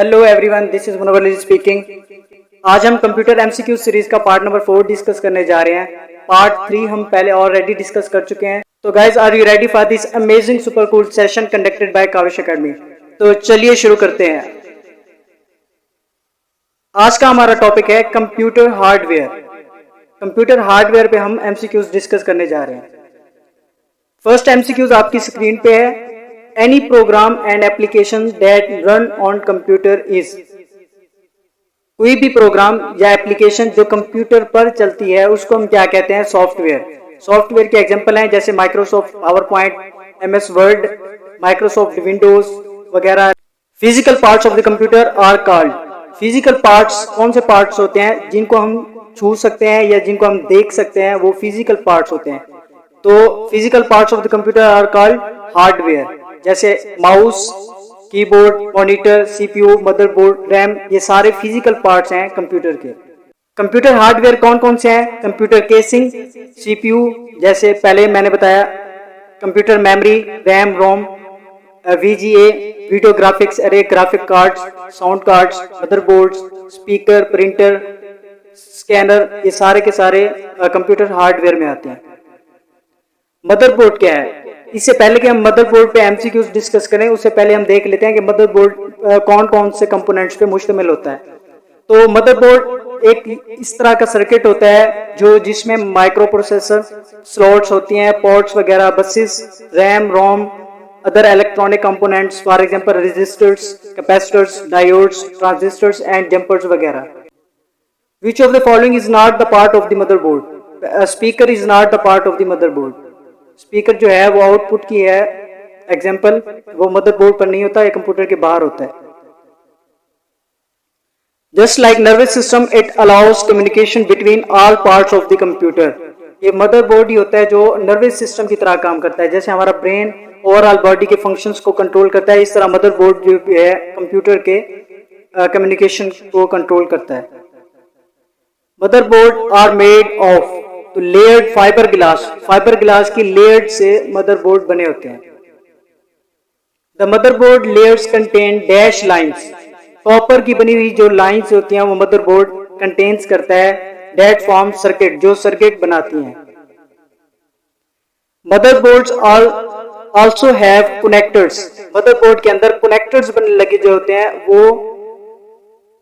Hello everyone, this is Munawwar Ali speaking. आज हम computer MCQ series का पार्ट नंबर 4 डिस्कस करने जा रहे हैं। पार्ट 3 हम पहले ऑलरेडी डिस्कस कर चुके हैं। तो guys, are you ready for this amazing super cool session conducted by Kavish academy? तो चलिए शुरू करते हैं। आज का हमारा टॉपिक है कंप्यूटर हार्डवेयर। कंप्यूटर हार्डवेयर पे हम एमसीक्यूज डिस्कस करने जा रहे हैं। फर्स्ट एमसीक्यूज आपकी स्क्रीन पे है। Any program and application that run on computer is, कोई भी प्रोग्राम या एप्लीकेशन जो कंप्यूटर पर चलती है उसको हम क्या कहते हैं? सॉफ्टवेयर। सॉफ्टवेयर के एग्जांपल हैं जैसे Microsoft PowerPoint, MS Word, Microsoft Windows वगैरह। Physical parts of the computer are called, physical parts कौन से पार्ट्स होते हैं जिनको हम छू सकते हैं या जिनको हम देख सकते हैं, वो फिजिकल पार्ट्स होते हैं। तो physical parts of the computer are called hardware, जैसे mouse, keyboard, monitor, CPU, motherboard, RAM, ये सारे फिजिकल पार्ट्स हैं कंप्यूटर के। कंप्यूटर हार्डवेयर कौन कौन से हैं? कंप्यूटर केसिंग, सीपीयू, जैसे पहले मैंने बताया, कंप्यूटर मेमोरी, रैम, रोम, वीजीए, वीडियो ग्राफिक्स अरे, graphic cards, sound cards, motherboards, speaker, printer, scanner, ये सारे के सारे कंप्यूटर हार्डवेयर में आते हैं। मदरबोर्ड क्या है? इससे पहले कि हम मदरबोर्ड पे एमसीक्यूज डिस्कस करें, उससे पहले हम देख लेते हैं कि मदरबोर्ड कौन कौन से कंपोनेंट्स पे मुश्तमिल होता है। तो मदरबोर्ड एक इस तरह का सर्किट होता है जो जिसमें माइक्रो प्रोसेसर, स्लॉट्स होती हैं, पोर्ट्स वगैरह, buses, RAM, ROM, other electronic components, for example resistors, capacitors, diodes, transistors and jumpers वगैरह। Which of the following is not the part of the motherboard? Speaker is not the part of the motherboard. Speaker जो है वो output की है example, वो motherboard पर नहीं होता, ये कंप्यूटर के बाहर होता है। Just like nervous system, it allows communication between all parts of the computer. ये मदरबोर्ड ही होता है जो नर्वस सिस्टम की तरह काम करता है। जैसे हमारा ब्रेन ओवरऑल बॉडी के फंक्शंस को कंट्रोल करता है, इस तरह मदरबोर्ड जो है कंप्यूटर के कम्युनिकेशन को कंट्रोल करता है। मदरबोर्ड आर मेड ऑफ, तो layered fibre glass, fibre glass की लेयर्ड से मदरबोर्ड बने होते हैं। The motherboard layers contain dash lines, copper की बनी हुई जो लाइंस होती हैं वो मदरबोर्ड कंटेन्स करता है। दैट फॉर्म सर्किट, जो सर्किट बनाती हैं। Motherboards also have connectors, motherboard के अंदर कनेक्टर्स बनने लगे जो होते हैं वो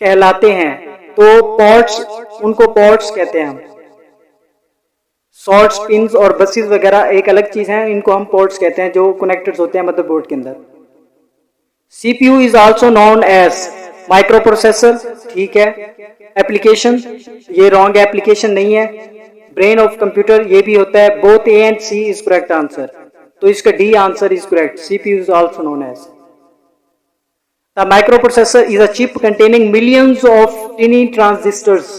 कहलाते हैं। तो पोर्ट्स, उनको पोर्ट्स कहते हैं हम। शॉर्ट्स, पिन्स और बसेस वगैरह एक अलग चीज है, इनको हम पोर्ट्स कहते हैं जो कनेक्टर्स होते हैं मदरबोर्ड के अंदर। CPU is also known as microprocessor, ठीक है। एप्लीकेशन, ये रॉन्ग है, एप्लीकेशन नहीं है। ब्रेन ऑफ कंप्यूटर, ये भी होता है। Both A and C is correct answer, तो इसका D answer is correct. CPU is also known as the microprocessor is a chip containing millions of tiny transistors.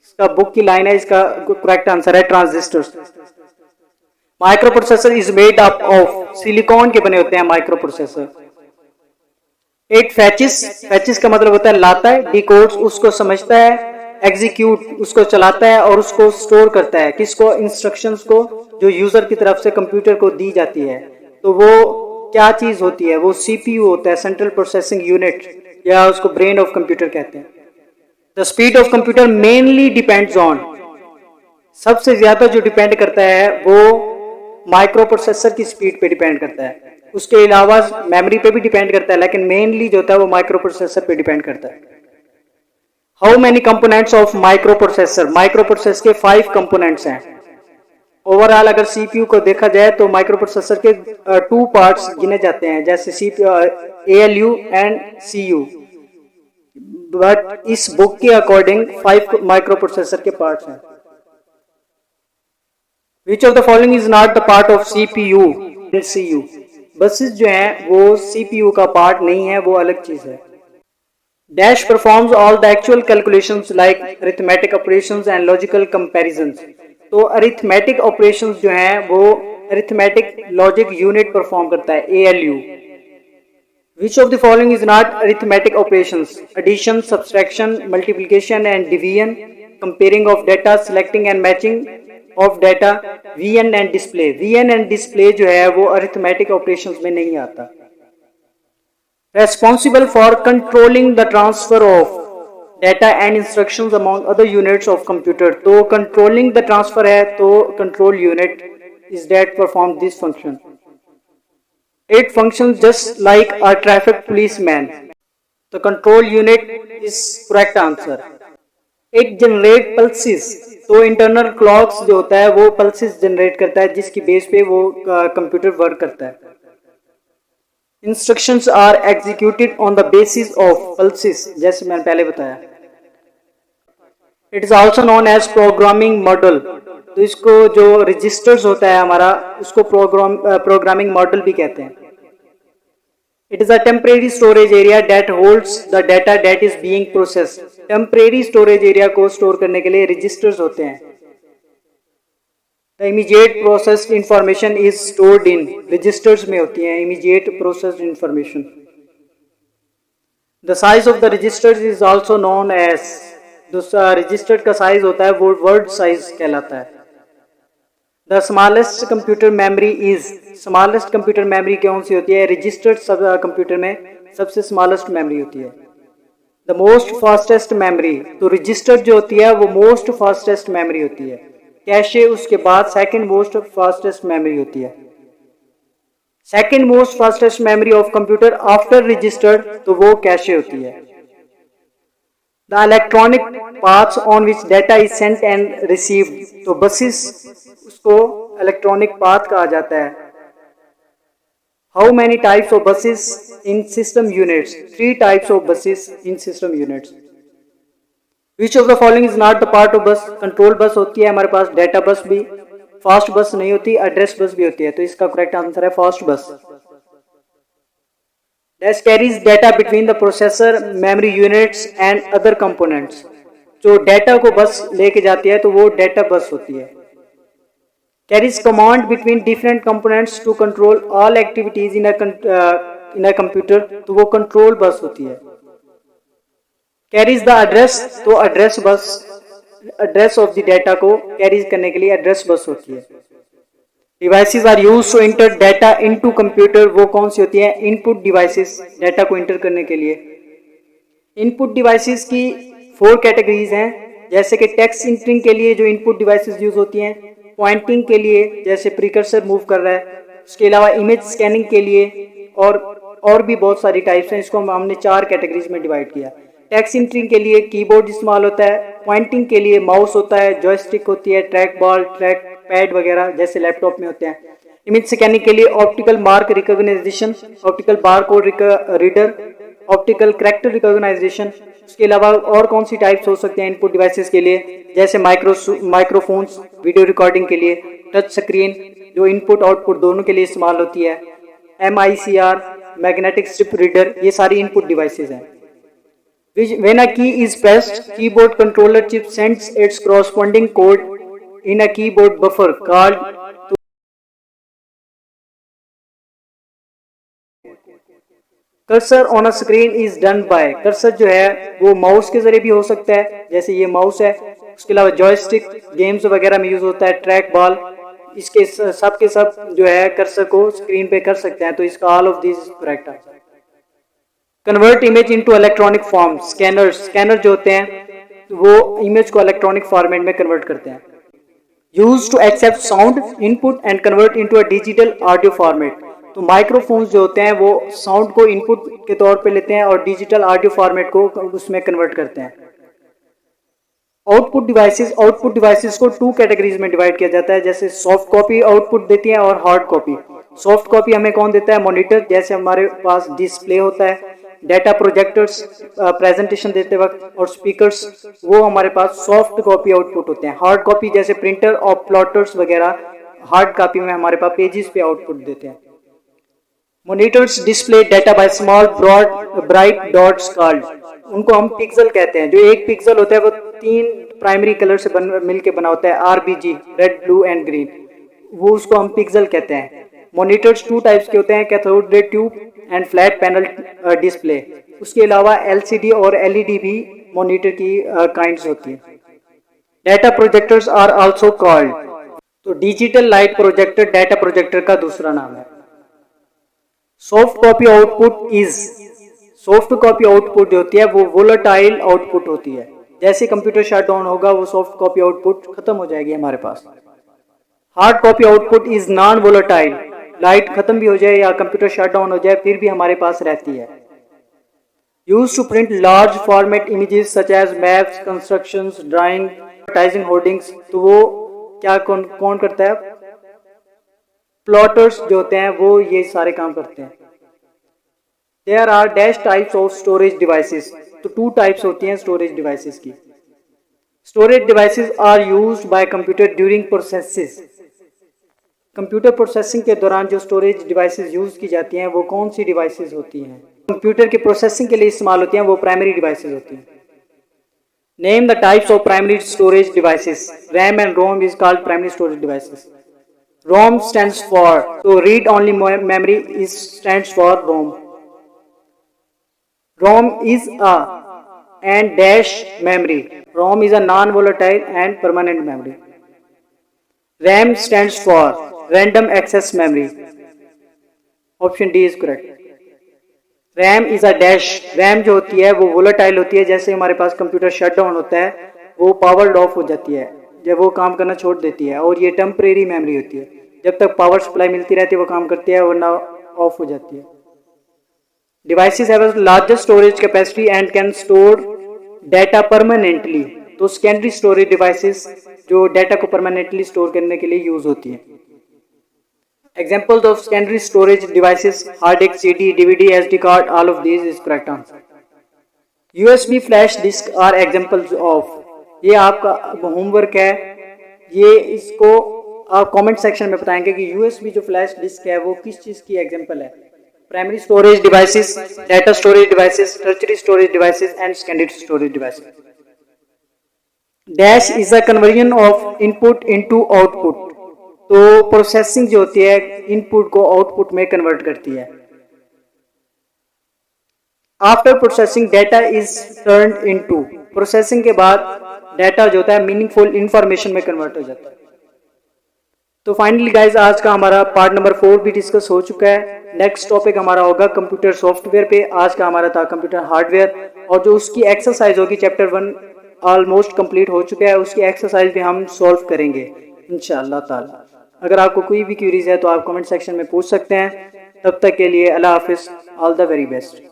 इसका book की line है, इसका करेक्ट आंसर है transistors. Microprocessor is made up of, silicon के बने होते हैं microprocessor. It fetches, fetches का मतलब होता है लाता है, डिकोड्स उसको समझता है, एग्जीक्यूट उसको चलाता है और उसको स्टोर करता है। किसको? इंस्ट्रक्शंस को जो यूजर की तरफ से कंप्यूटर को दी जाती है। तो वो क्या चीज होती है? वो सीपीयू होता है, सेंट्रल प्रोसेसिंग यूनिट, या उसको ब्रेन ऑफ कंप्यूटर कहते हैं। The speed of computer mainly depends on, सबसे ज्यादा जो डिपेंड करता है वो माइक्रो प्रोसेसर की स्पीड पे डिपेंड करता है। उसके अलावा मेमोरी पे भी डिपेंड करता है, लेकिन मेनली जो होता है वो माइक्रो प्रोसेसर पे डिपेंड करता है। How many components of micro processor? Micro processor के 5 कंपोनेंट्स हैं। ओवरऑल अगर सीपीयू को देखा जाए तो माइक्रो प्रोसेसर के 2 पार्ट्स गिने जाते हैं, जैसे CPU, ALU and CU. But इस बुक के अकॉर्डिंग 5 माइक्रो प्रोसेसर के पार्ट्स हैं। Which of the following is not the part of CPU and CU? Buses जो हैं वो सीपीयू का पार्ट नहीं है, वो अलग चीज है। Dash performs all the actual calculations like arithmetic operations and logical comparisons. तो अरिथमेटिक ऑपरेशंस जो हैं वो अरिथमेटिक लॉजिक यूनिट परफॉर्म करता है, ALU. Which of the following is not arithmetic operations? Addition, subtraction, multiplication and division, comparing of data, selecting and matching of data, VN and display. VN and display जो है वो arithmetic operations में नहीं आता। responsible for controlling the transfer of data and instructions among other units of computer. तो controlling the transfer है, तो control unit is that perform this function. It functions just like a traffic policeman. The control unit is correct answer. It generate pulses. तो internal clocks जो होता है वो pulses generate करता है जिसकी बेस पे वो कंप्यूटर वर्क करता है. Instructions are executed on the basis of pulses, जैसे मैंने पहले बताया. It is also known as programming model. तो इसको जो रजिस्टर्स होता है हमारा उसको प्रोग्रामिंग मॉडल भी कहते हैं. It is a temporary storage area that holds the data that is being processed. Temporary storage area को स्टोर करने के लिए रजिस्टर्स होते हैं. The immediate processed information is stored in registers में होती है immediate processed information. The size of the registers is also known as, दूसरा रजिस्टर का साइज होता है वो वर्ड साइज कहलाता है. The smallest computer memory is, smallest computer memory कौन सी होती है? रजिस्टर्ड सब कंप्यूटर में सबसे स्मॉलेस्ट मेमोरी होती है. द मोस्ट फास्टेस्ट मेमोरी, तो रजिस्टर्ड जो होती है वो मोस्ट फास्टेस्ट मेमोरी होती है. कैशे उसके बाद सेकंड मोस्ट फास्टेस्ट मेमोरी होती है. Second most fastest memory of computer after registered, तो वो कैशे होती है. The electronic paths on which data is sent and received, तो बसेस उसको इलेक्ट्रॉनिक पाथ कहा जाता है. How many types of buses in system units? 3 types of buses in system units. Which of the following is not the part of bus? Control bus होती है हमारे पास, data बस भी, फास्ट बस नहीं होती, एड्रेस बस भी होती है. तो इसका करेक्ट आंसर है फास्ट बस. Dash carries data between the processor, memory units and other components. जो डाटा को बस लेके जाती है तो वो डाटा बस होती है. Carries command between different components to control all activities in a computer, तो वो कंट्रोल बस होती है. Carries the address, तो address bus, address of the data को कैरी करने के लिए एड्रेस बस होती है. Devices are used to enter data into computer, वो कौन सी होती है? इनपुट डिवाइसेस, डाटा को इंटर करने के लिए. इनपुट डिवाइसेस की 4 कैटेगरीज हैं, जैसे कि टेक्स्ट इंटरिंग के लिए जो इनपुट डिवाइसेस यूज होती हैं, पॉइंटिंग के लिए जैसे प्रीकर्सर मूव कर रहा है, उसके अलावा इमेज स्कैनिंग के लिए और भी बहुत सारी टाइप्स हैं. इसको हमने 4 कैटेगरीज में डिवाइड किया. टेक्स्ट इंटरिंग के लिए कीबोर्ड इस्तेमाल होता है, पॉइंटिंग के लिए माउस होता है, जॉयस्टिक होती है, ट्रैक बॉल, ट्रैक पैड वगैरह जैसे लैपटॉप में होते हैं. इमेज स्कैनिंग के लिए optical mark recognition, optical barcode reader, optical character recognition. उसके अलावा और कौन सी टाइप्स हो सकते हैं इनपुट डिवाइसेस के लिए? जैसे माइक्रोफोन्स वीडियो रिकॉर्डिंग के लिए, टच स्क्रीन जो इनपुट आउटपुट दोनों के लिए इस्तेमाल होती है, MICR मैग्नेटिक स्ट्रिप रीडर, ये सारी इनपुट डिवाइसेस हैं. When a key is pressed, keyboard controller chip sends its corresponding code in a keyboard buffer called cursor on a screen is done by. cursor जो है वो mouse के जरिए भी हो सकता है, जैसे ये माउस है. उसके अलावा जॉयस्टिक गेम्स वगैरह में यूज होता है, ट्रैक बॉल, इसके सब के सब जो है कर्सर को स्क्रीन पे कर सकते हैं. तो इसका ऑल ऑफ दिस करेक्ट है. Convert image into electronic form, scanner जो होते हैं वो इमेज को इलेक्ट्रॉनिक फॉर्मेट में कन्वर्ट करते हैं. Use to accept sound input and convert into a digital audio format. तो माइक्रोफोन्स जो होते हैं वो साउंड को इनपुट के तौर पे लेते हैं और डिजिटल ऑडियो फॉर्मेट को उसमें कन्वर्ट करते हैं. आउटपुट डिवाइसेस को 2 कैटेगरीज में डिवाइड किया जाता है, जैसे सॉफ्ट कॉपी आउटपुट देती है और हार्ड कॉपी. सॉफ्ट कॉपी हमें कौन देता है? मॉनिटर, जैसे हमारे पास डिस्प्ले होता है, डाटा प्रोजेक्टर्स प्रेजेंटेशन देते वक्त, और स्पीकर्स, वो हमारे पास सॉफ्ट कॉपी आउटपुट होते हैं. हार्ड कॉपी जैसे प्रिंटर और प्लॉटर्स वगैरह हार्ड कॉपी में हमारे पास पेजेस पे आउटपुट देते हैं. Monitors display data by small bright dots called, उनको हम पिक्सल कहते हैं. जो एक पिक्सल होता है वो 3 प्राइमरी कलर से मिलकर बना होता है, RBG, red, blue and green, वो उसको हम पिक्सल कहते हैं. मॉनिटर्स 2 टाइप्स के होते हैं, cathode ray tube and flat panel display. उसके अलावा LCD और LED भी मॉनिटर की काइंड्स होती है. Data projectors are also called, तो digital light projector data projector का दूसरा नाम है. Soft copy output is soft copy output जो होती है वो वोलेटाइल आउटपुट होती है। जैसे कंप्यूटर शट डाउन होगा वो सॉफ्ट कॉपी आउटपुट खत्म हो जाएगी हमारे पास। Hard copy output is non volatile, light खत्म भी हो जाए या कंप्यूटर शट डाउन हो जाए फिर भी हमारे पास रहती है। Use to print large format images such as maps, constructions, drawing, advertising hoardings. तो वो क्या कौन करता है? प्लॉटर्स जो होते हैं वो ये सारे काम करते हैं। There are dash types of storage devices. तो 2 टाइप्स होती हैं स्टोरेज डिवाइसेस की। Storage devices are used by computer during processes. Computer processing के दौरान जो स्टोरेज डिवाइसेस यूज की जाती हैं वो कौन सी डिवाइसेस होती हैं? कंप्यूटर के प्रोसेसिंग के लिए इस्तेमाल होती हैं वो प्राइमरी डिवाइसेस होती हैं। Name the types of primary storage devices. RAM and ROM is called primary storage devices. ROM stands for, so read only memory is stands for ROM. ROM is a and dash memory. ROM is a non-volatile and permanent memory. RAM stands for random access memory. Option D is correct. RAM is a dash. RAM जो होती है वो volatile होती है। जैसे हमारे पास computer shut down होता है वो पावर्ड ऑफ हो जाती है जब वो काम करना छोड़ देती है, और ये टेम्परेरी मेमोरी होती है। जब तक पावर सप्लाई मिलती रहती है वो काम करती है वरना ऑफ हो जाती है। Devices have largest storage capacity and can store data permanently. तो सेकेंडरी स्टोरेज डिवाइसेस जो डाटा को परमानेंटली स्टोर करने के लिए यूज होती है। Examples of secondary storage devices hard disk, CD, DVD, SD card, all of these is correct answer. USB flash disk are examples of. ये आपका होमवर्क है, ये इसको आप कमेंट सेक्शन में बताएंगे कि USB जो फ्लैश डिस्क है वो किस चीज की एग्जांपल है। Primary storage devices, data storage devices, tertiary storage devices and secondary storage devices. Dash is a conversion of input into output. तो प्रोसेसिंग जो होती है इनपुट को आउटपुट में कन्वर्ट करती है। After processing data is turned into. Processing के बाद डाटा जो होता है मीनिंगफुल इंफॉर्मेशन में कन्वर्ट हो जाता है। तो फाइनली गाइज आज का हमारा पार्ट नंबर 4 भी डिस्कस हो चुका है। नेक्स्ट टॉपिक हमारा होगा कंप्यूटर सॉफ्टवेयर पे। आज का हमारा था कंप्यूटर हार्डवेयर, और जो उसकी एक्सरसाइज होगी चैप्टर 1 ऑलमोस्ट कंप्लीट हो चुका है, उसकी एक्सरसाइज भी हम सॉल्व करेंगे इंशाअल्लाह ताला। अगर आपको कोई भी क्यूरीज है तो आप कमेंट सेक्शन में पूछ सकते हैं। तब तक के लिए अल्लाह हाफिज, ऑल द वेरी बेस्ट।